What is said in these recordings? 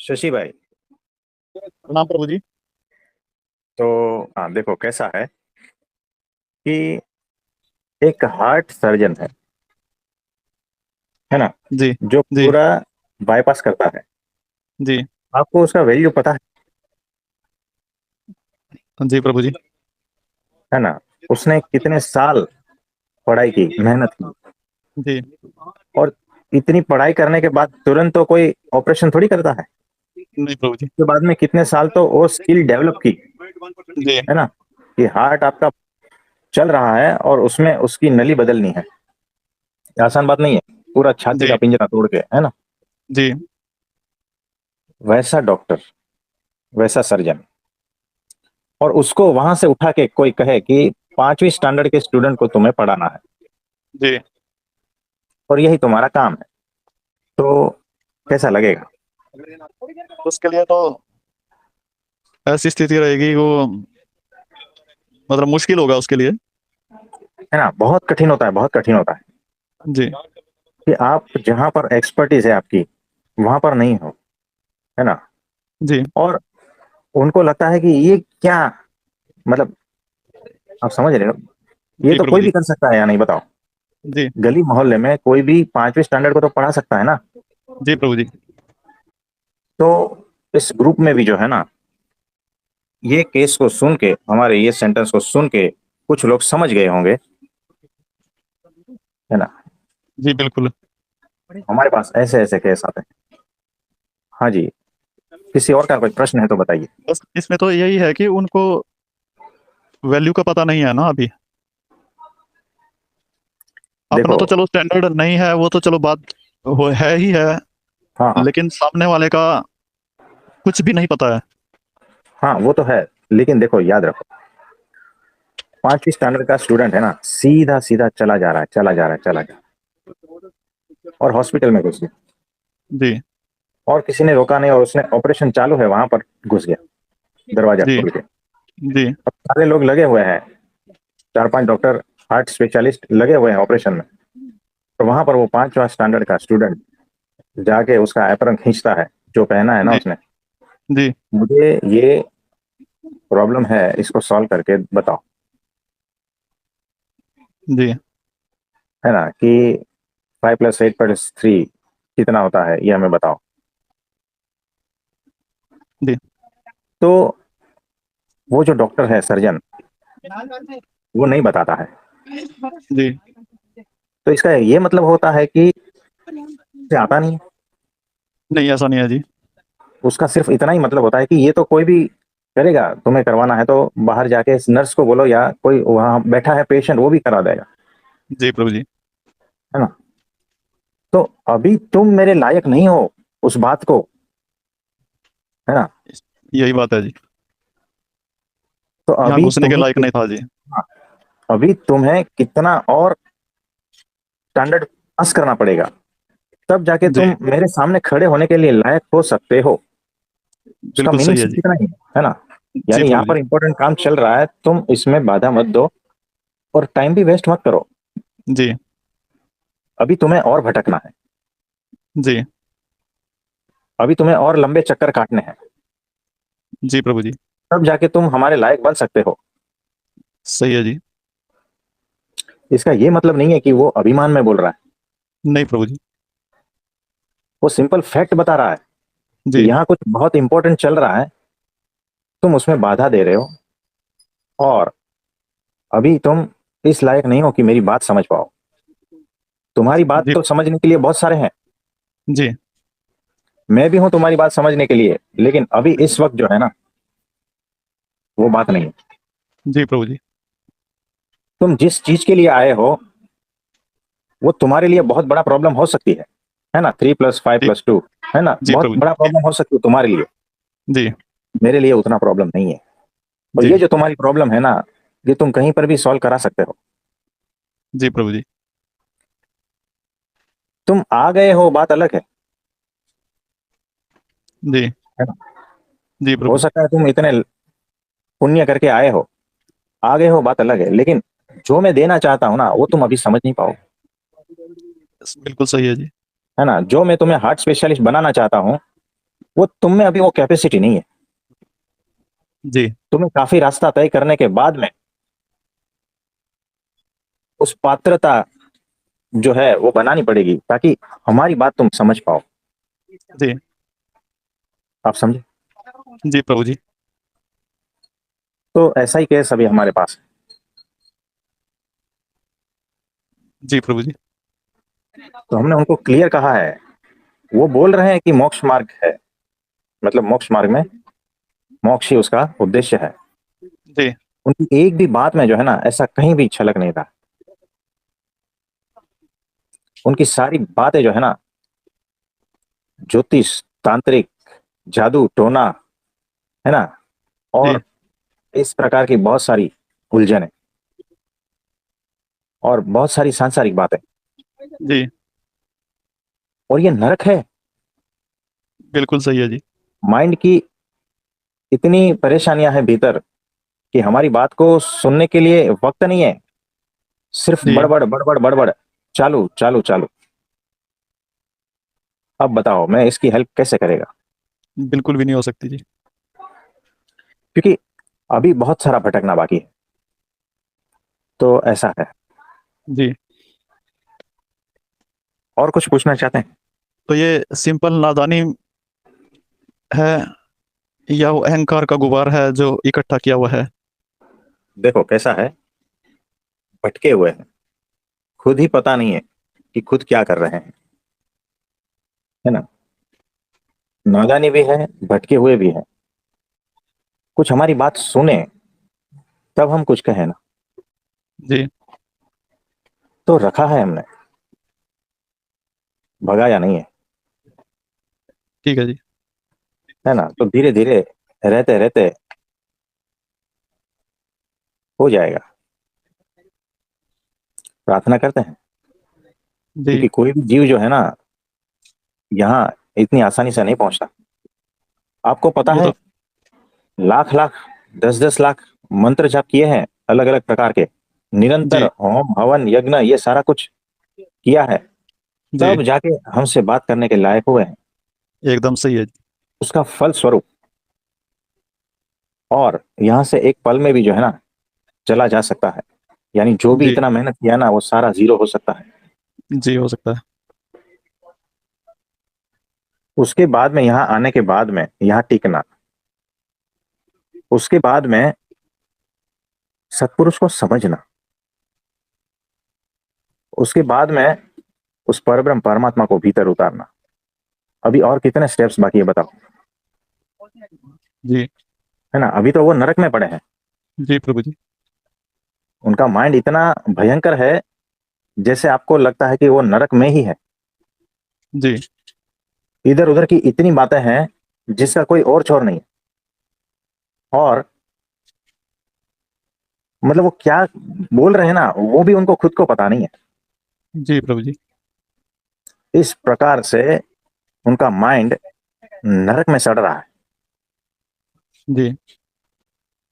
शशि भाई। प्रणाम प्रभु जी। तो हाँ, देखो कैसा है कि एक हार्ट सर्जन है ना, जी। जो जी। पूरा बाईपास करता है। जी। आपको उसका वैल्यू पता जी प्रभु जी। है ना। उसने कितने साल पढ़ाई की, मेहनत की। जी। और इतनी पढ़ाई करने के बाद तुरंत तो कोई ऑपरेशन थोड़ी करता है। नहीं प्रभु जी। उसके बाद में कितने साल तो वो स्किल डेवलप की, जी। है ना, कि हार्ट आपका चल रहा है और उसमें उसकी नली बदलनी है। ये आसान बात नहीं है, पूरा छाती का जी। पिंजरा तोड़ के, है ना। जी। वैसा डॉक्टर, वैसा सर्जन, और उसको वहां से उठा के कोई कहे कि 5वीं स्टैंडर्ड के स्टूडेंट को तुम्हें पढ़ाना है जी। और यही तुम्हारा काम है, तो कैसा लगेगा। उसके लिए तो ऐसी स्थिति रहेगी वो, मतलब मुश्किल होगा उसके लिए। है ना, बहुत कठिन होता है, बहुत कठिन होता है जी। कि आप जहां पर एक्सपर्टीज है आपकी, वहां पर नहीं हो, है ना। जी। और उनको लगता है कि ये क्या, मतलब, आप समझ रहे हो, ये जी तो प्रभु कोई जी। भी कर सकता है या नहीं बताओ। जी। गली मोहल्ले में कोई भी 5वीं स्टैंडर्ड को तो पढ़ा सकता है ना। जी प्रभु जी। तो इस ग्रुप में भी जो है ना, ये केस को सुन के, हमारे ये सेंटेंस को सुन के कुछ लोग समझ गए होंगे, है ना। जी बिल्कुल। हमारे पास ऐसे ऐसे केस आते हैं। हाँ जी, किसी और का कोई प्रश्न है तो बताइए। बस इसमें तो यही है कि उनको वैल्यू का पता नहीं है ना अभी। अपना देखो, तो चलो स्टैंडर्ड नहीं है, वो तो चलो बात वो है ही है। हाँ हाँ, लेकिन सामने वाले का कुछ भी नहीं पता है। हाँ वो तो है, लेकिन देखो याद रखो, 5वीं स्टैंडर्ड का स्टूडेंट है ना, सीधा सीधा चला जा रहा है, चला जा रहा है, चला जा रहा है, और हॉस्पिटल में घुस गया, जी। और किसी ने रोका नहीं, और उसने ऑपरेशन चालू है वहां पर घुस गया, दरवाजा जी। खोल के। जी। अब सारे लोग लगे हुए हैं, 4-5 डॉक्टर, हार्ट स्पेशलिस्ट लगे हुए हैं ऑपरेशन में। तो वहां पर वो 5वां स्टैंडर्ड का स्टूडेंट जाके उसका एप्रन खींचता है, जो पहना है ना जी। उसने। जी। मुझे ये प्रॉब्लम है, इसको सॉल्व करके बताओ, जी। है ना, कि 5 + 8 + 3 कितना होता है, ये हमें बताओ। जी। तो वो जो डॉक्टर है, सर्जन, वो नहीं बताता है। जी। तो इसका ये मतलब होता है कि उसे आता नहीं है। नहीं ऐसा नहीं है जी। उसका सिर्फ इतना ही मतलब होता है कि ये तो कोई भी करेगा, तुम्हें करवाना है तो बाहर जाके इस नर्स को बोलो, या कोई वहां बैठा है पेशेंट, वो भी करा देगा, जी प्रभु जी। है ना। तो अभी तुम मेरे लायक नहीं हो उस बात को, है ना। यही बात है जी। तो यहाँ अभी घुसने के तुम्हें लायक नहीं था जी। अभी तुम्हें कितना और स्टैंडर्ड पास करना पड़ेगा, तब जाके जी तुम मेरे सामने खड़े होने के लिए लायक हो सकते हो। उसका बिल्कुल मीनिंग सही है सिर्फ जी। इतना ही है ना। जी यानी यहाँ प्रभु जी। पर इंपॉर्टेंट काम चल रहा है, तुम इसमें बाधा मत दो, और टाइम भी वेस्ट मत करो। जी। अभी तुम्हें और भटकना है, जी। अभी तुम्हें और लंबे चक्कर काटने हैं, जी प्रभु जी। तब जाके तुम हमारे लायक बन सकते हो। सही है जी। इसका ये मतलब नहीं है कि वो अभिमान में बोल रहा है, नहीं प्रभु जी। वो सिंपल फैक्ट बता रहा है कि जी। यहाँ कुछ बहुत इंपॉर्टेंट चल रहा है, तुम उसमें बाधा दे रहे हो, और अभी तुम इस लायक नहीं हो कि मेरी बात समझ पाओ। तुम्हारी बात जी। तो समझने के लिए बहुत सारे हैं, जी। मैं भी हूं तुम्हारी बात समझने के लिए, लेकिन अभी इस वक्त जो है ना, वो बात नहीं है। जी प्रभु जी। तुम जिस चीज के लिए आए हो, वो तुम्हारे लिए बहुत बड़ा प्रॉब्लम हो सकती है ना, 3 + 5 + 2, है ना, जी बहुत प्रभु बड़ा जी। प्रॉब्लम हो सकती है तुम्हारे लिए। जी। मेरे लिए उतना प्रॉब्लम नहीं है। और जी। ये जो तुम्हारी प्रॉब्लम है ना, ये तुम कहीं पर भी सॉल्व करा सकते हो। जी प्रभु जी। तुम आ गए हो, बात अलग जी। है ना। जी हो प्रभु। सकता है तुम इतने पुण्य करके आए हो, आ गए हो, बात अलग है, लेकिन जो मैं देना चाहता हूं ना, वो तुम अभी समझ नहीं पाओ, बिल्कुल सही है जी। है ना। जो मैं तुम्हें हार्ट स्पेशलिस्ट बनाना चाहता हूँ, वो तुम में अभी वो कैपेसिटी नहीं है। जी तुम्हें काफी रास्ता तय करने के बाद में उस पात्रता जो है वो बनानी पड़ेगी, ताकि हमारी बात तुम समझ पाओ। जी आप समझे? जी प्रभु जी। तो ऐसा ही केस अभी हमारे पास है। जी प्रभु जी। तो हमने उनको क्लियर कहा है, वो बोल रहे हैं कि मोक्ष मार्ग है, मतलब मोक्ष मार्ग में मोक्ष ही उसका उद्देश्य है। जी उनकी एक भी बात में जो है ना ऐसा कहीं भी छलक नहीं था। उनकी सारी बातें जो है ना ज्योतिष, तांत्रिक, जादू टोना, है ना, जी और इस प्रकार की बहुत सारी उलझने और बहुत सारी सांसारिक बातें। जी और ये नरक है। बिल्कुल सही है जी। माइंड की इतनी परेशानियां हैं भीतर कि हमारी बात को सुनने के लिए वक्त नहीं है। सिर्फ जी बड़बड़ बड़बड़ बड़बड़, चालू चालू चालू। अब बताओ मैं इसकी हेल्प कैसे करेगा? बिल्कुल भी नहीं हो सकती जी। क्योंकि अभी बहुत सारा भटकना बाकी है। तो ऐसा है। जी और कुछ पूछना चाहते हैं? तो ये सिंपल नादानी है या वो अहंकार का गुबार है जो इकट्ठा किया हुआ है? देखो कैसा है, भटके हुए हैं, खुद ही पता नहीं है कि खुद क्या कर रहे हैं, है ना। नादानी भी है, भटके हुए भी है। कुछ हमारी बात सुने तब हम कुछ कहें ना। जी तो रखा है हमने, भगाया नहीं है, ठीक है जी। है ना। तो धीरे धीरे रहते रहते हो जाएगा। प्रार्थना करते हैं। जी क्योंकि कोई भी जीव जो है ना यहाँ इतनी आसानी से नहीं पहुंचता। आपको पता वो है, तो। लाख लाख, 10 10 लाख मंत्र जाप किए हैं अलग अलग प्रकार के, निरंतर जी होम हवन यज्ञ ये सारा कुछ किया है, जी तब जाके हमसे बात करने के लायक हुए हैं। एकदम सही है जी। उसका फल स्वरूप, और यहाँ से एक पल में भी जो है ना चला जा सकता है। यानी जो भी जी इतना मेहनत किया ना वो सारा जीरो हो सकता है। जी हो सकता है। उसके बाद में यहाँ आने के बाद में यहाँ टिकना, उसके बाद में सत्पुरुष को समझना, उसके बाद में उस परब्रह्म परमात्मा को भीतर उतारना। अभी और कितने स्टेप्स बाकी है बताओ? जी है ना, अभी तो वो नरक में पड़े हैं। जी प्रभु जी। उनका माइंड इतना भयंकर है, जैसे आपको लगता है कि वो नरक में ही है। जी इधर उधर की इतनी बातें हैं जिसका कोई और छोर नहीं है। और मतलब वो क्या बोल रहे हैं ना वो भी उनको खुद को पता नहीं है। जी प्रभु जी। इस प्रकार से उनका माइंड नरक में सड़ रहा है। जी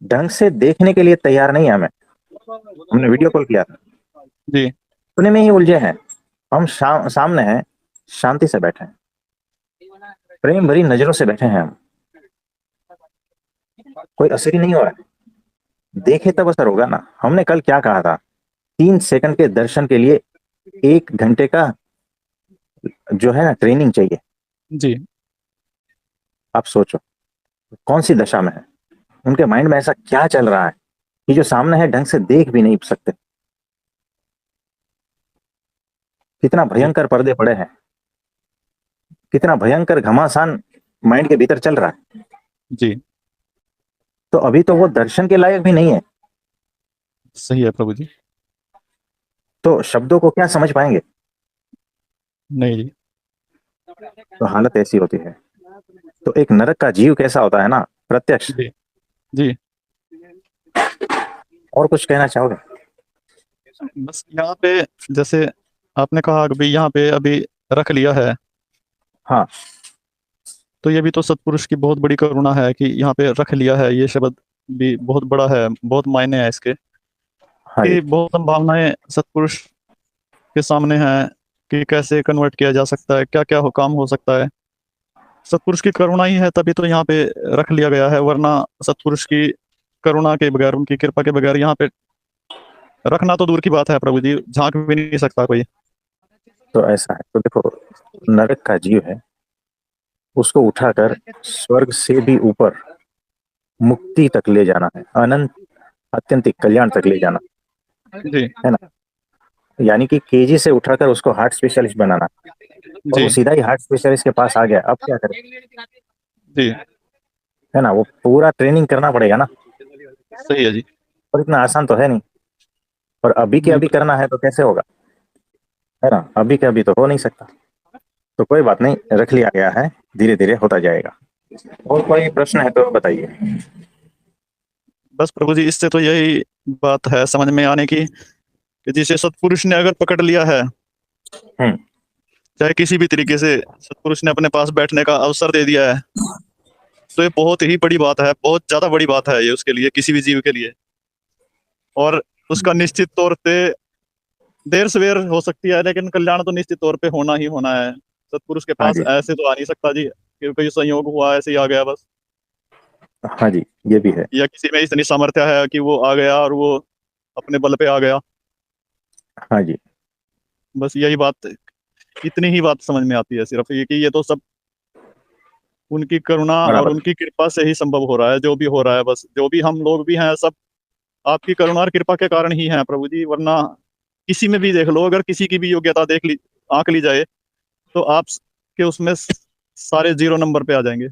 ढंग से देखने के लिए तैयार नहीं है हमें। हमने वीडियो कॉल किया था, जी उतने में ही उलझे हैं। हम सामने हैं, शांति से बैठे हैं, प्रेम भरी नजरों से बैठे हैं हम। कोई असर ही नहीं हो रहा है। देखे तब असर होगा ना। हमने कल क्या कहा था, 3 सेकंड के दर्शन के लिए 1 घंटे का जो है ना ट्रेनिंग चाहिए। जी आप सोचो कौन सी दशा में है, उनके माइंड में ऐसा क्या चल रहा है कि जो सामने है ढंग से देख भी नहीं सकते। कितना जी भयंकर पर्दे पड़े हैं, कितना भयंकर घमासान माइंड के भीतर चल रहा है। जी तो अभी तो वो दर्शन के लायक भी नहीं है। सही है प्रभु जी। तो शब्दों को क्या समझ पाएंगे? नहीं जी। तो हालत ऐसी होती है। तो एक नरक का जीव कैसा होता है ना, प्रत्यक्ष। जी जी और कुछ कहना चाहोगे? बस यहाँ पे जैसे आपने कहा कि भाई यहाँ पे अभी रख लिया है, हाँ। तो ये भी तो सत्पुरुष की बहुत बड़ी करुणा है कि यहाँ पे रख लिया है। ये शब्द भी बहुत बड़ा है, बहुत मायने हैं इसके, हाँ जी। कि बहुत संभावनाएं सत्पुरुष के सामने हैं कि कैसे कन्वर्ट किया जा सकता है, क्या क्या हो काम हो सकता है। सतपुरुष की करुणा ही है, तभी तो यहाँ पे रख लिया गया है, वरना सतपुरुष की करुणा के बगैर, उनकी कृपा के बगैर यहाँ पे रखना तो दूर की बात है प्रभु जी, झांक भी नहीं सकता कोई। तो ऐसा है, तो देखो, नरक का जीव है, उसको उठाकर स्वर्ग से भी ऊपर मुक्ति तक ले जाना है, अनंत अत्यंतिक कल्याण तक ले जाना, जी है ना। यानी कि केजी से उठाकर उसको हार्ट स्पेशलिस्ट बनाना, और जी वो सीधा ही हार्ट स्पेशलिस्ट के पास आ गया, अब क्या करे, जी, है ना। वो पूरा ट्रेनिंग करना पड़ेगा ना, सही है जी। और इतना आसान तो है नहीं। और अभी के अभी बिल्कुल। करना है तो कैसे होगा, है ना। अभी के अभी तो हो नहीं सकता। तो कोई बात नहीं, रख लिया गया है, धीरे धीरे होता जाएगा। और कोई प्रश्न है तो बताइए। बस प्रभु जी, इससे तो यही बात है समझ में आने की, कि जिसे सतपुरुष ने अगर पकड़ लिया है, हम्म। चाहे किसी भी तरीके से सतपुरुष ने अपने पास बैठने का अवसर दे दिया है, तो ये बहुत ही बड़ी बात है, बहुत ज्यादा बड़ी बात है ये उसके लिए, किसी भी जीव के लिए। और उसका निश्चित तौर पे देर सवेर हो सकती है, लेकिन कल्याण तो निश्चित तौर पे होना ही होना है। सतपुरुष के हाँ पास जी, ऐसे तो आ नहीं सकता जी, कि कोई संयोग हुआ ऐसे ही आ गया बस, हाँ जी, ये भी है। या किसी में इतनी सामर्थ्य है कि वो आ गया और वो अपने बल पे आ गया। हाँ जी, बस यही बात, इतनी ही बात समझ में आती है सिर्फ ये, कि ये तो सब उनकी करुणा और बराबर। उनकी कृपा से ही संभव हो रहा है, जो भी हो रहा है, बस जो भी हम लोग भी हैं सब आपकी करुणा और कृपा के कारण ही हैं प्रभु जी। वरना किसी में भी देख लो, अगर किसी की भी योग्यता देख ली, आंक ली जाए, तो आप के उसमें सारे जीरो नंबर पे आ जाएंगे।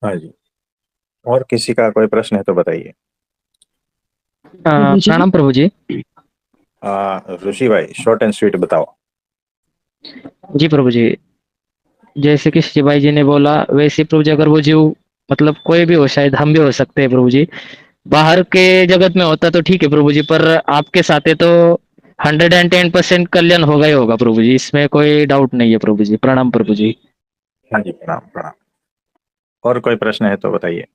हाँ जी, और किसी का कोई प्रश्न है तो बताइए। प्रभु जी, प्रणाम प्रभु जी। ऋषि भाई, शॉर्ट एंड स्वीट बताओ। जी प्रभु जी, जैसे कि शिवाई जी ने बोला वैसे प्रभु जी, अगर वो जीव मतलब कोई भी हो, शायद हम भी हो सकते हैं प्रभु जी, बाहर के जगत में होता तो ठीक है प्रभु जी, पर आपके साथ है तो 110% कल्याण होगा ही होगा प्रभु जी, इसमें कोई डाउट नहीं है प्रभु जी। प्रणाम प्रभु जी। हाँ जी, प्रणाम प्रणाम। और कोई प्रश्न है तो बताइए।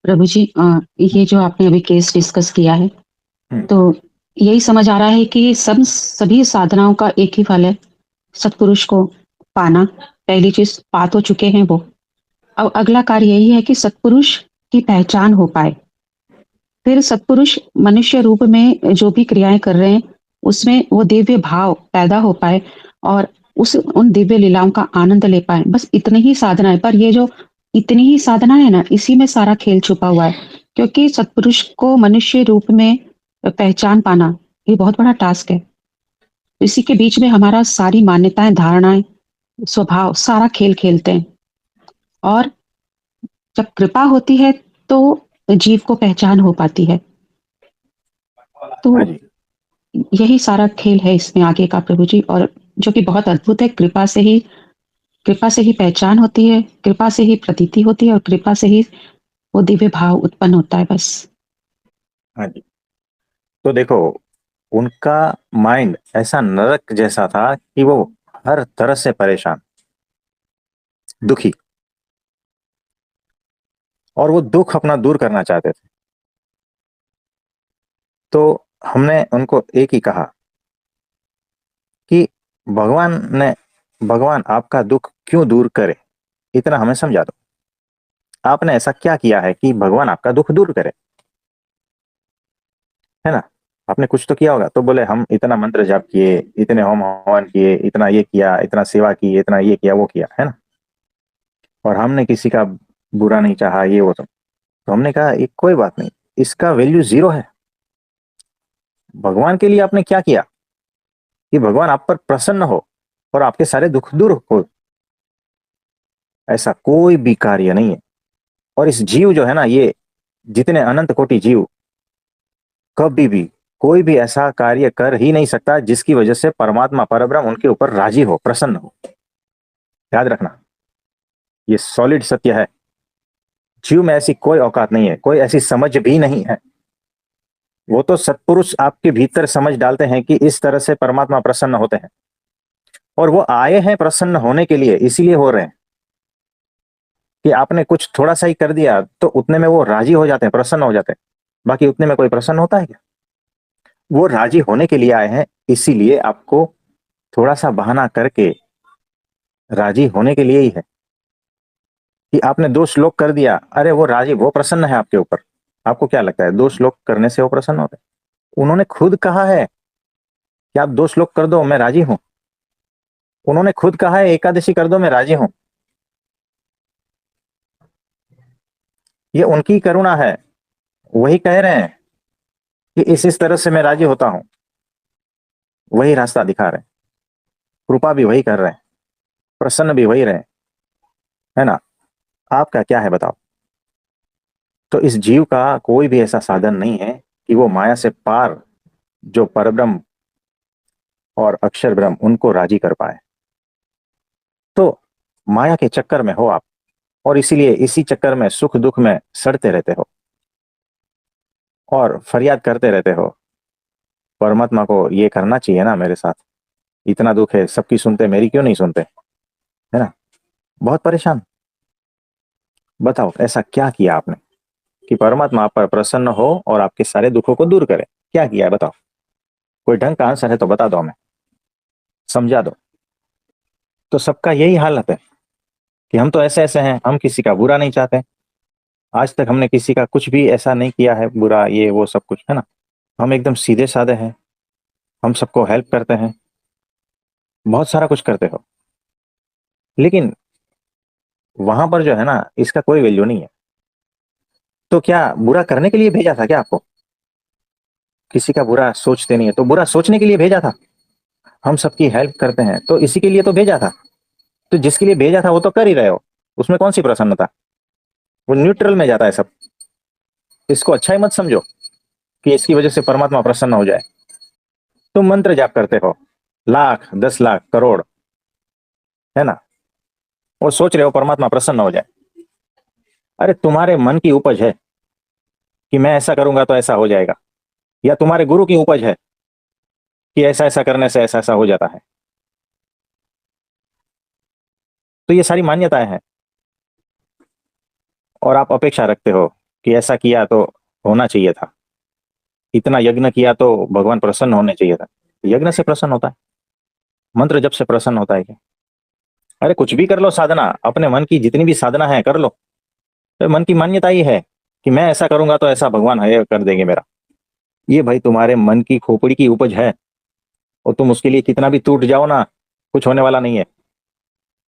प्रभु जी, ये जो आपने अभी केस डिस्कस किया है, हम्म। तो यही समझ आ रहा है कि सब सभी साधनाओं का एक ही फल है, सतपुरुष को पाना। पहली चीज पा तो चुके हैं वो, अब अगला कार्य यही है कि सतपुरुष की पहचान हो पाए, फिर सतपुरुष मनुष्य रूप में जो भी क्रियाएं कर रहे हैं उसमें वो दिव्य भाव पैदा हो पाए, और उस उन दिव्य लीलाओं का आनंद ले पाए। बस इतनी ही साधना है, पर ये जो इतनी ही साधना है ना, इसी में सारा खेल छुपा हुआ है। क्योंकि सतपुरुष को मनुष्य रूप में पहचान पाना ये बहुत बड़ा टास्क है। इसी के बीच में हमारा सारी मान्यताएं, धारणाएं, स्वभाव सारा खेल खेलते हैं। और जब कृपा होती है तो जीव को पहचान हो पाती है। तो हाँ जी, यही सारा खेल है इसमें आगे का प्रभु जी, और जो कि बहुत अद्भुत है। कृपा से ही पहचान होती है, कृपा से ही प्रतीति होती है, और कृपा से ही वो दिव्य भाव उत्पन्न होता है बस। हाँ जी। तो देखो, उनका माइंड ऐसा नरक जैसा था कि वो हर तरह से परेशान, दुखी, और वो दुख अपना दूर करना चाहते थे। तो हमने उनको एक ही कहा कि भगवान आपका दुख क्यों दूर करे, इतना हमें समझा दो। आपने ऐसा क्या किया है कि भगवान आपका दुख दूर करे, है ना। आपने कुछ तो किया होगा। तो बोले हम इतना मंत्र जाप किए, इतने होम हवन किए, इतना ये किया, इतना सेवा की, इतना ये किया वो किया, है ना। और हमने किसी का बुरा नहीं चाहा, ये वो सब। तो हमने कहा ये कोई बात नहीं, इसका वैल्यू जीरो है। भगवान के लिए आपने क्या किया कि भगवान आप पर प्रसन्न हो और आपके सारे दुख दूर हो, ऐसा कोई भी कार्य नहीं है। और इस जीव जो है ना, ये जितने अनंत कोटि जीव, कभी भी कोई भी ऐसा कार्य कर ही नहीं सकता जिसकी वजह से परमात्मा परब्रह्म उनके ऊपर राजी हो, प्रसन्न हो। याद रखना, ये सॉलिड सत्य है। जीव में ऐसी कोई औकात नहीं है, कोई ऐसी समझ भी नहीं है। वो तो सत्पुरुष आपके भीतर समझ डालते हैं कि इस तरह से परमात्मा प्रसन्न होते हैं, और वो आए हैं प्रसन्न होने के लिए, इसीलिए हो रहे हैं। कि आपने कुछ थोड़ा सा ही कर दिया तो उतने में वो राजी हो जाते हैं, प्रसन्न हो जाते हैं। बाकी उतने में कोई प्रसन्न होता है क्या? वो राजी होने के लिए आए हैं, इसीलिए आपको थोड़ा सा बहाना करके राजी होने के लिए ही है। कि आपने 2 श्लोक कर दिया, अरे वो राजी, वो प्रसन्न है आपके ऊपर। आपको क्या लगता है 2 श्लोक करने से वो प्रसन्न होते? उन्होंने खुद कहा है कि आप 2 श्लोक कर दो, मैं राजी हूं। उन्होंने खुद कहा है एकादशी कर दो, मैं राजी हूं। ये उनकी करुणा है। वही कह रहे हैं कि इस तरह से मैं राजी होता हूं। वही रास्ता दिखा रहे हैं, कृपा भी वही कर रहे हैं, प्रसन्न भी वही रहे, है ना। आपका क्या है बताओ। तो इस जीव का कोई भी ऐसा साधन नहीं है कि वो माया से पार जो परब्रह्म और अक्षर ब्रह्म उनको राजी कर पाए। तो माया के चक्कर में हो आप, और इसीलिए इसी चक्कर में सुख दुख में सड़ते रहते हो और फरियाद करते रहते हो। परमात्मा को ये करना चाहिए ना, मेरे साथ इतना दुख है, सबकी सुनते, मेरी क्यों नहीं सुनते, है ना। बहुत परेशान। बताओ ऐसा क्या किया आपने कि परमात्मा आप पर प्रसन्न हो और आपके सारे दुखों को दूर करे? क्या किया है बताओ। कोई ढंग का आंसर है तो बता दो हमें, समझा दो। तो सबका यही हालत है कि हम तो ऐसे ऐसे हैं, हम किसी का बुरा नहीं चाहते। आज तक हमने किसी का कुछ भी ऐसा नहीं किया है बुरा, ये वो सब कुछ, है ना। हम एकदम सीधे साधे हैं, हम सबको हेल्प करते हैं, बहुत सारा कुछ करते हो। लेकिन वहां पर जो है ना, इसका कोई वैल्यू नहीं है। तो क्या बुरा करने के लिए भेजा था क्या आपको? किसी का बुरा सोचते नहीं है तो बुरा सोचने के लिए भेजा था। हम सबकी हेल्प करते हैं तो इसी के लिए तो भेजा था। तो जिसके लिए भेजा था वो तो कर ही रहे हो, उसमें कौन सी प्रसन्नता? वो न्यूट्रल में जाता है सब। इसको अच्छा ही मत समझो कि इसकी वजह से परमात्मा प्रसन्न हो जाए। तुम मंत्र जाप करते हो, लाख 10 लाख करोड़, है ना, और सोच रहे हो परमात्मा प्रसन्न हो जाए। अरे तुम्हारे मन की उपज है कि मैं ऐसा करूंगा तो ऐसा हो जाएगा, या तुम्हारे गुरु की उपज है कि ऐसा ऐसा करने से ऐसा ऐसा हो जाता है। तो ये सारी मान्यताएं हैं और आप अपेक्षा रखते हो कि ऐसा किया तो होना चाहिए था, इतना यज्ञ किया तो भगवान प्रसन्न होने चाहिए था। यज्ञ से प्रसन्न होता है? मंत्र जप से प्रसन्न होता है क्या? अरे कुछ भी कर लो साधना, अपने मन की जितनी भी साधना है कर लो। तो मन की मान्यता ही है कि मैं ऐसा करूंगा तो ऐसा भगवान है कर देंगे मेरा। ये भाई तुम्हारे मन की खोपड़ी की उपज है, और तुम उसके लिए कितना भी टूट जाओ ना, कुछ होने वाला नहीं है।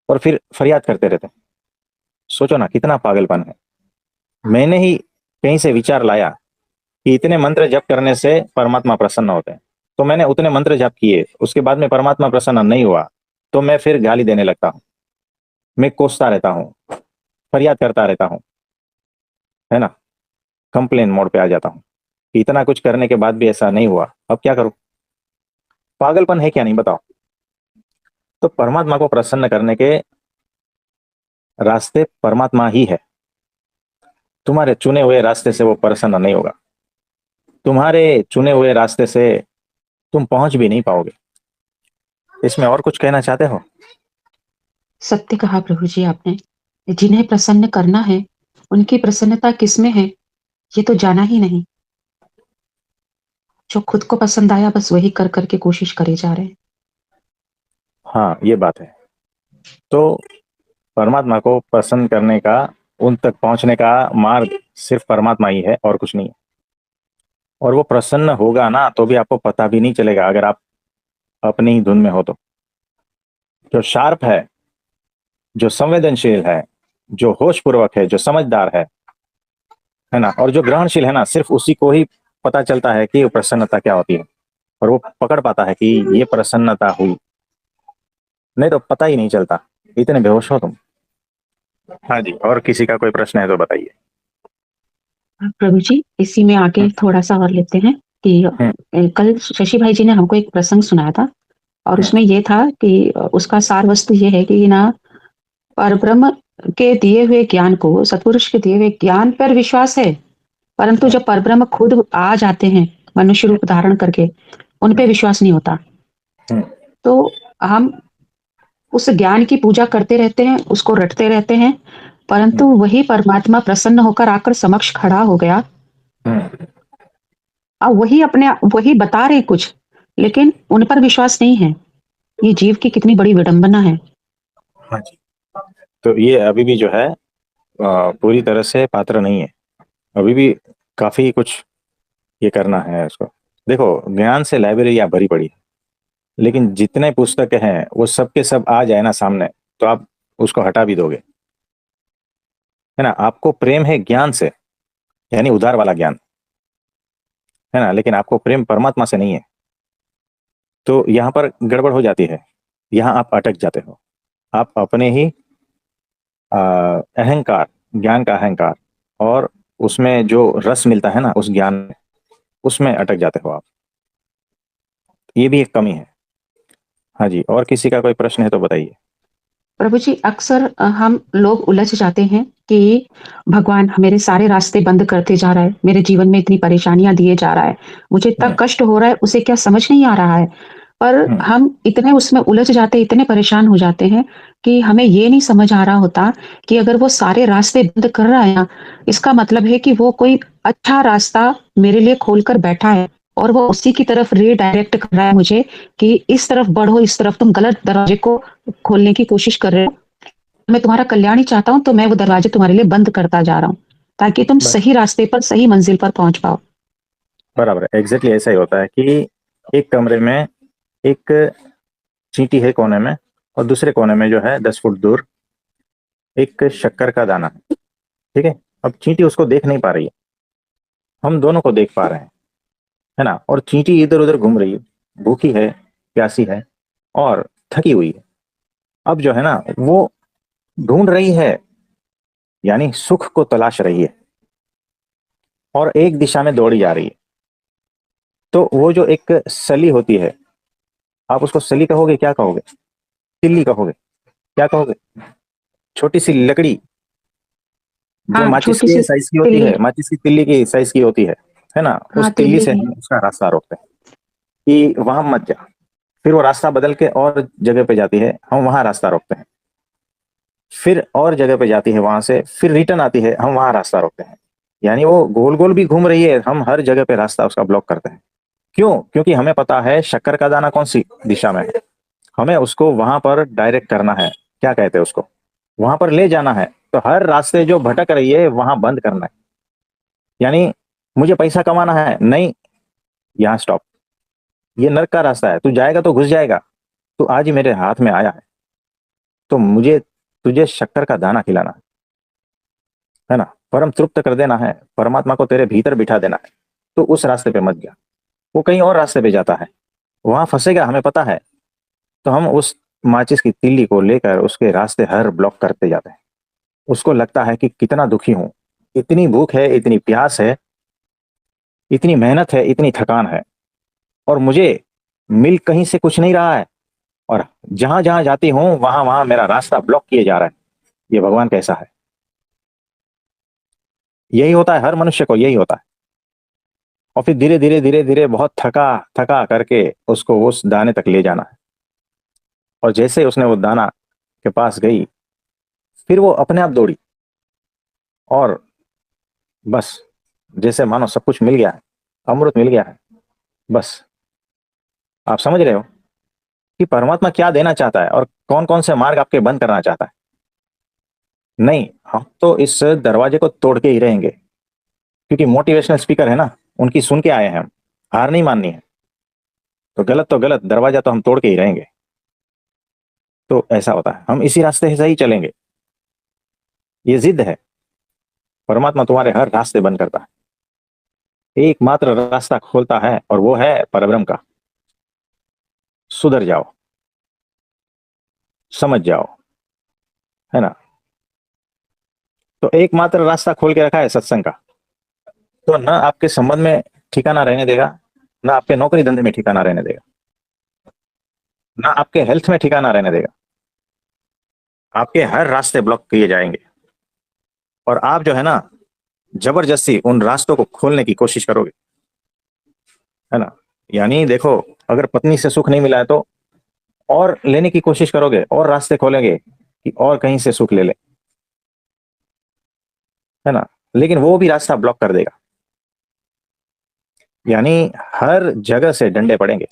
और फिर फरियाद करते रहते। सोचो ना कितना पागलपन है। मैंने ही कहीं से विचार लाया कि इतने मंत्र जप करने से परमात्मा प्रसन्न होते हैं, तो मैंने उतने मंत्र जप किए, उसके बाद में परमात्मा प्रसन्न नहीं हुआ, तो मैं फिर गाली देने लगता हूं, मैं कोसता रहता हूं, फरियाद करता रहता हूं, है ना, कंप्लेन मोड पे आ जाता हूं कि इतना कुछ करने के बाद भी ऐसा नहीं हुआ, अब क्या करूं। पागलपन है क्या नहीं बताओ। तो परमात्मा को प्रसन्न करने के रास्ते परमात्मा ही है। तुम्हारे चुने हुए रास्ते से वो प्रसन्न नहीं होगा। तुम्हारे चुने हुए रास्ते से तुम पहुंच भी नहीं पाओगे। इसमें और कुछ कहना चाहते हो? सत्य कहा प्रभु जी आपने। जिन्हें प्रसन्न करना है, उनकी प्रसन्नता किसमें है, ये तो जाना ही नहीं। जो खुद को पसंद आया बस वही कर करके कोशिश करे जा रहे हैं। हाँ ये बात है। तो परमात्मा को प्रसन्न करने का, उन तक पहुंचने का मार्ग सिर्फ परमात्मा ही है और कुछ नहीं है। और वो प्रसन्न होगा ना तो भी आपको पता भी नहीं चलेगा अगर आप अपनी ही धुन में हो तो। जो शार्प है, जो संवेदनशील है, जो होश पूर्वक है, जो समझदार है ना, और जो ग्रहणशील है ना, सिर्फ उसी को ही पता चलता है कि प्रसन्नता क्या होती है, और वो पकड़ पाता है कि ये प्रसन्नता हुई। नहीं तो पता ही नहीं चलता, इतने बेहोश हो तुम। हाँ जी, और किसी का कोई प्रश्न है तो बताइए। प्रभु जी इसी में आगे थोड़ा सा और लेते हैं कि कल शशि भाई जी ने हमको एक प्रसंग सुनाया था, और उसमें ये था कि उसका सार वस्तु ये है कि ना, परब्रह्म के दिए हुए ज्ञान को, सतपुरुष के दिए हुए ज्ञान पर विश्वास है, परंतु जब परब्रह्म खुद आ जाते हैं मनुष्य रूप धारण करके, उन पे विश्वास नहीं होता। तो हम उस ज्ञान की पूजा करते रहते हैं, उसको रटते रहते हैं, परंतु वही परमात्मा प्रसन्न होकर आकर समक्ष खड़ा हो गया, अब वही बता रहे कुछ, लेकिन उन पर विश्वास नहीं है। ये जीव की कितनी बड़ी विडंबना है। हाँ जी। तो ये अभी भी जो है पूरी तरह से पात्र नहीं है, अभी भी काफी कुछ ये करना है उसको। देखो, ज्ञान से लाइब्रेरी भरी पड़ी है, लेकिन जितने पुस्तक हैं वो सब के सब आ जाए ना सामने, तो आप उसको हटा भी दोगे, है ना। आपको प्रेम है ज्ञान से, यानी उधार वाला ज्ञान, है ना, लेकिन आपको प्रेम परमात्मा से नहीं है। तो यहाँ पर गड़बड़ हो जाती है, यहाँ आप अटक जाते हो। आप अपने ही अहंकार, ज्ञान का अहंकार, और उसमें जो रस मिलता है ना उस ज्ञान में, उसमें अटक जाते हो आप। ये भी एक कमी है। हाँ जी, और किसी का कोई प्रश्न है तो बताइए। प्रभु जी, अक्सर हम लोग उलझ जाते हैं कि भगवान मेरे सारे रास्ते बंद करते जा रहा है, मेरे जीवन में इतनी परेशानियाँ दिए जा रहा है, मुझे इतना हम्म, कष्ट हो रहा है, उसे क्या समझ नहीं आ रहा है। पर हम्म, हम इतने उसमें उलझ जाते, इतने परेशान हो जाते हैं कि हमें ये नहीं समझ आ रहा होता कि अगर वो सारे रास्ते बंद कर रहा है ना, इसका मतलब है कि वो कोई अच्छा रास्ता मेरे लिए खोल कर बैठा है और वो उसी की तरफ रीडायरेक्ट कर रहा है मुझे कि इस तरफ बढ़ो, इस तरफ तुम गलत दरवाजे को खोलने की कोशिश कर रहे हो। मैं तुम्हारा कल्याण ही चाहता हूँ, तो मैं वो दरवाजे तुम्हारे लिए बंद करता जा रहा हूँ, ताकि तुम बस सही रास्ते पर, सही मंजिल पर पहुँच पाओ। बराबर है, एग्जैक्टली ऐसा ही होता है कि एक कमरे में एक चींटी है कोने में, और दूसरे कोने में जो है 10 फुट दूर एक शक्कर का दाना है। ठीक है, अब चींटी उसको देख नहीं पा रही है, हम दोनों को देख पा रहे हैं, है ना। और चींटी इधर उधर घूम रही है, भूखी है, प्यासी है, और थकी हुई है। अब जो है ना वो ढूंढ रही है, यानी सुख को तलाश रही है, और एक दिशा में दौड़ी जा रही है। तो वो जो एक सली होती है, आप उसको सली कहोगे, क्या कहोगे, तिल्ली कहोगे, क्या कहोगे, छोटी सी लकड़ी जो हाँ, माचिस छोटी के सी साइज की होती तिल्ली। है, माचिस की तिल्ली की साइज की होती है ना। हाँ, उस तिल्ली तिल्ली से है। हम उसका रास्ता रोकते हैं कि वहां मत जा। फिर वो रास्ता बदल के और जगह पे जाती है, हम वहां रास्ता रोकते हैं। फिर और जगह पे जाती है, वहां से फिर रिटर्न आती है, हम वहां रास्ता रोकते हैं। यानी वो गोल गोल भी घूम रही है, हम हर जगह पे रास्ता उसका ब्लॉक करते हैं। क्यों? क्योंकि हमें पता है शक्कर का दाना कौन सी दिशा में है, हमें उसको वहां पर डायरेक्ट करना है, क्या कहते हैं उसको, वहां पर ले जाना है। तो हर रास्ते जो भटक रही है वहां बंद करना है। यानी मुझे पैसा कमाना है, नहीं, यहाँ स्टॉप, ये नर्क का रास्ता है, तू जाएगा तो घुस जाएगा। तू आज ही मेरे हाथ में आया है, तो मुझे तुझे शक्कर का दाना खिलाना है ना, परम तृप्त कर देना है, परमात्मा को तेरे भीतर बिठा देना है। तो उस रास्ते पे मत जा, वो कहीं और रास्ते पे जाता है, वहां फंसेगा, हमें पता है। तो हम उस माचिस की तीली को लेकर उसके रास्ते हर ब्लॉक करते जाते हैं। उसको लगता है कि कितना दुखी हूं, इतनी भूख है, इतनी प्यास है, इतनी मेहनत है, इतनी थकान है, और मुझे मिल कहीं से कुछ नहीं रहा है, और जहां जहां जाती हूँ वहां वहां मेरा रास्ता ब्लॉक किए जा रहा है। ये भगवान कैसा है। यही होता है, हर मनुष्य को यही होता है। और फिर धीरे धीरे धीरे धीरे बहुत थका थका करके उसको उस दाने तक ले जाना है। और जैसे उसने वो दाना के पास गई, फिर वो अपने आप दौड़ी, और बस जैसे मानो सब कुछ मिल गया है, अमृत मिल गया है। बस आप समझ रहे हो कि परमात्मा क्या देना चाहता है और कौन कौन से मार्ग आपके बंद करना चाहता है। नहीं, हम तो इस दरवाजे को तोड़ के ही रहेंगे, क्योंकि मोटिवेशनल स्पीकर है ना, उनकी सुन के आए हैं हम, हार नहीं माननी है। तो गलत, दरवाजा तो हम तोड़ के ही रहेंगे। तो ऐसा होता है, हम इसी रास्ते से ही चलेंगे। ये जिद है, परमात्मा तुम्हारे हर रास्ते बंद करता है, एकमात्र रास्ता खोलता है, और वो है परब्रह्म का। सुधर जाओ, समझ जाओ, है ना। तो एकमात्र रास्ता खोल के रखा है सत्संग का। तो ना आपके संबंध में ठिकाना रहने देगा, ना आपके नौकरी धंधे में ठिकाना रहने देगा, ना आपके हेल्थ में ठिकाना रहने देगा। आपके हर रास्ते ब्लॉक किए जाएंगे, और आप जो है ना जबरदस्ती उन रास्तों को खोलने की कोशिश करोगे, है ना। यानी देखो, अगर पत्नी से सुख नहीं मिला है तो और लेने की कोशिश करोगे, और रास्ते खोलेंगे कि और कहीं से सुख ले ले, है ना। लेकिन वो भी रास्ता ब्लॉक कर देगा। यानी हर जगह से डंडे पड़ेंगे,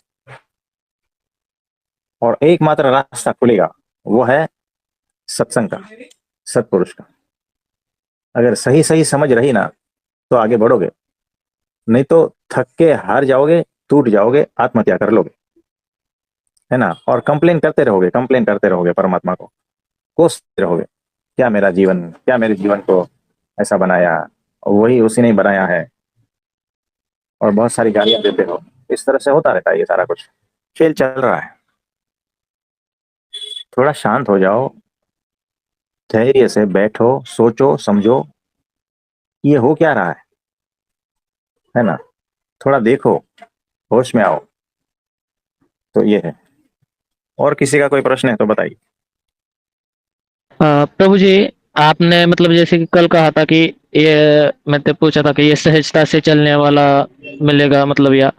और एकमात्र रास्ता खुलेगा, वो है सत्संग का, सत्पुरुष का। अगर सही सही समझ रही ना तो आगे बढ़ोगे, नहीं तो थक के हार जाओगे, टूट जाओगे, आत्महत्या कर लोगे, है ना। और कंप्लेन करते रहोगे, कंप्लेन करते रहोगे, परमात्मा को कोसते रहोगे, क्या मेरा जीवन, क्या मेरे जीवन को ऐसा बनाया, और वही उसी ने बनाया है, और बहुत सारी गालियां देते हो। इस तरह से होता रहता है ये सारा कुछ, खेल चल रहा है। थोड़ा शांत हो जाओ, धैर्य से बैठो, सोचो समझो ये हो क्या रहा है ना। थोड़ा देखो, होश में आओ। तो ये है। और किसी का कोई प्रश्न है तो बताइए। प्रभु जी, आपने मतलब जैसे कि कल कहा था कि ये मैं तो पूछा था कि ये सहजता से चलने वाला मिलेगा, मतलब या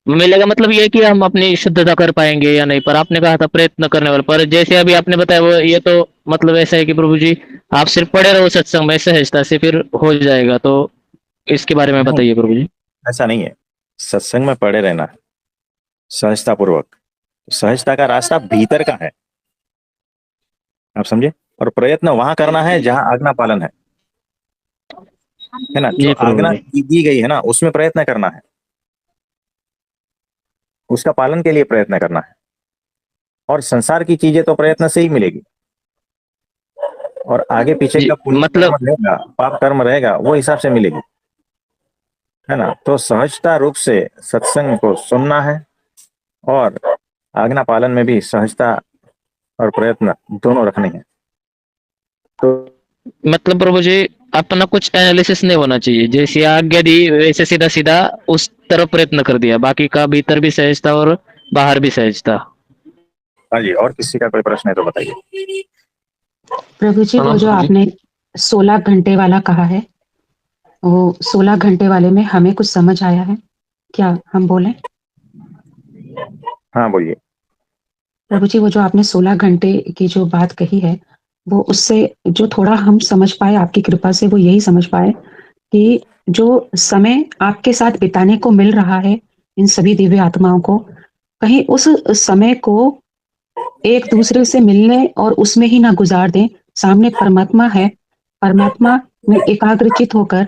मिलेगा मतलब ये कि हम अपनी शुद्धता कर पाएंगे या नहीं, पर आपने कहा था प्रयत्न करने वाला। पर जैसे अभी आपने बताया वो ये तो मतलब ऐसा है कि प्रभु जी आप सिर्फ पढ़े रहो सत्संग में सहजता से फिर हो जाएगा, तो इसके बारे में नहीं, बताइए प्रभु जी। ऐसा नहीं है। सत्संग में पड़े रहना है, सहजता पूर्वक। सहजता का रास्ता भीतर का है, आप समझे। और प्रयत्न वहां करना है जहां आज्ञा पालन है ना। जो जी प्रभु आज्ञा जी। दी गई है ना उसमें प्रयत्न करना है, उसका पालन के लिए प्रयत्न करना है। और संसार की चीजें तो प्रयत्न से ही मिलेगी, और आगे पीछे जी का पुण्य कर्म मतलब रहेगा, पाप कर्म रहेगा, वो हिसाब से मिलेगी, है ना। तो सहजता रूप से सत्संग को सुनना है, और आज्ञा पालन में भी सहजता और प्रयत्न दोनों रखने हैं। तो मतलब प्रभु जी अपना कुछ एनालिसिस नहीं होना चाहिए, जैसे आज्ञा दी वैसे सीधा सीधा उस तरफ प्रयत्न कर दिया, बाकी का भीतर भी सहजता और बाहर भी सहजता। हाँ जी, और किसी का कोई प्रश्न है तो बताइए। प्रभु जी वो प्रणाम जो प्रभु जी। आपने 16 घंटे वाला कहा है, वो 16 घंटे वाले में हमें कुछ समझ आया है क्या, हम बोलें? हाँ बोलिए। प्रभु जी वो जो आपने 16 घंटे की जो बात कही है, वो उससे जो थोड़ा हम समझ पाए आपकी कृपा से, वो यही समझ पाए कि जो समय आपके साथ बिताने को मिल रहा है इन सभी दिव्य आत्माओं को, कहीं उस समय को एक दूसरे से मिलने और उसमें ही ना गुजार दें। सामने परमात्मा है, परमात्मा में एकाग्रचित होकर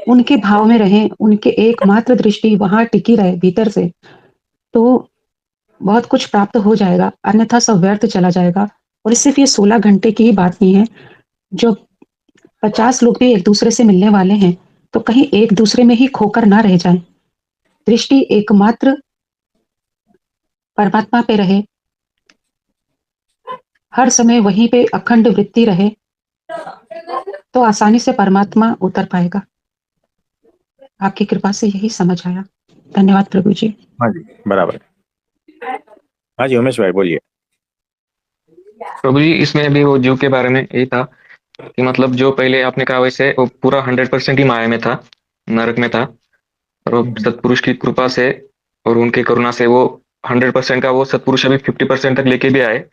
उनके भाव में रहें, उनके एकमात्र दृष्टि वहां टिकी रहे भीतर से, तो बहुत कुछ प्राप्त हो जाएगा, अन्यथा सब व्यर्थ चला जाएगा। और सिर्फ ये 16 घंटे की ही बात नहीं है, जो 50 लोग भी एक दूसरे से मिलने वाले हैं, तो कहीं एक दूसरे में ही खोकर ना रह जाए, दृष्टि एकमात्र परमात्मा पे रहे, हर समय वहीं पे अखंड वृत्ति रहे, तो आसानी से परमात्मा उतर पाएगा। आपकी कृपा से यही समझ आया। धन्यवाद प्रभु जी। हाँ जी, बराबर। हाँ जी, उमेश भाई बोलिए। प्रभु जी इसमें भी वो जीव के बारे में यही था कि मतलब जो पहले आपने कहा वैसे वो पूरा 100% ही माया में था, नरक में था। और वो सतपुरुष की कृपा से और उनकी करुणा से वो 100% का वो सतपुरुष अभी 50% तक लेके भी आए।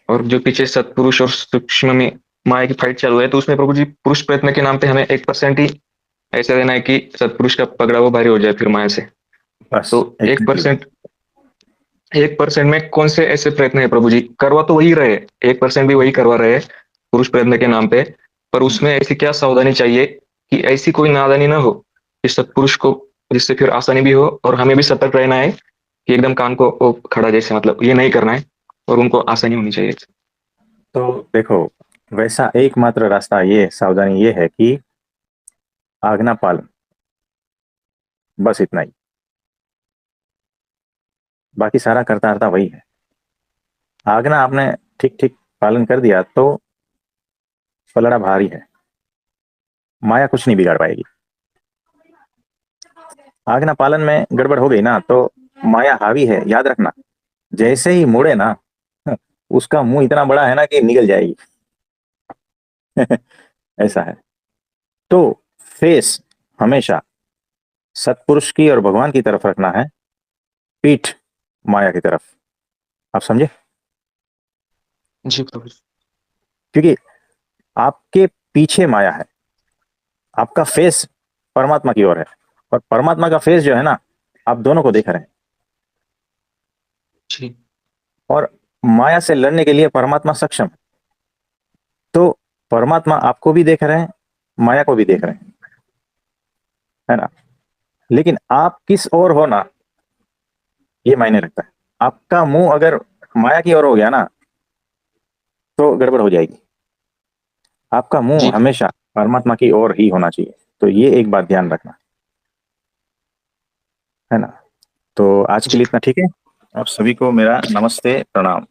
और जो पीछे सतपुरुष और सूक्ष्म में माया की फाइट चालू है, तो उसमें प्रभु जी पुरुष प्रयत्न के नाम पे हमें 1% ही ऐसा देना है कि सतपुरुष का पगड़ा वो भारी हो जाए फिर माया से। बस तो एक एग्जैक्टली। परसेंट 1% में कौन से ऐसे प्रयत्न है प्रभु जी, करवा तो वही रहे, 1% भी वही करवा रहे पुरुष प्रयत्न के नाम पे। पर उसमें ऐसी क्या सावधानी चाहिए कि ऐसी कोई नादानी ना हो कि सत्पुरुष को, जिससे फिर आसानी भी हो और हमें भी सतर्क रहना है कि एकदम कान को वो खड़ा जैसे मतलब ये नहीं करना है और उनको आसानी होनी चाहिए। तो देखो, वैसा एकमात्र रास्ता, ये सावधानी ये है कि आज्ञा पालन, बस इतना ही। बाकी सारा करता हरता वही है। आज्ञा आपने ठीक ठीक पालन कर दिया तो पलड़ा भारी है, माया कुछ नहीं बिगाड़ पाएगी। आज्ञा पालन में गड़बड़ हो गई ना तो माया हावी है, याद रखना। जैसे ही मुड़े ना, उसका मुंह इतना बड़ा है ना कि निकल जाएगी। ऐसा है। तो फेस हमेशा सत्पुरुष की और भगवान की तरफ रखना है, पीठ माया की तरफ। आप समझे। जी प्रभु। क्योंकि आपके पीछे माया है, आपका फेस परमात्मा की ओर है, और परमात्मा का फेस जो है ना, आप दोनों को देख रहे हैं। जी और माया से लड़ने के लिए परमात्मा सक्षम है। तो परमात्मा आपको भी देख रहे हैं, माया को भी देख रहे हैं, है ना। लेकिन आप किस ओर हो ना, ये मायने रखता है। आपका मुंह अगर माया की ओर हो गया ना, तो गड़बड़ हो जाएगी। आपका मुंह जी हमेशा परमात्मा की ओर ही होना चाहिए। तो ये एक बात ध्यान रखना, है ना। तो आज के जी लिए इतना ठीक है। आप सभी को मेरा नमस्ते, प्रणाम।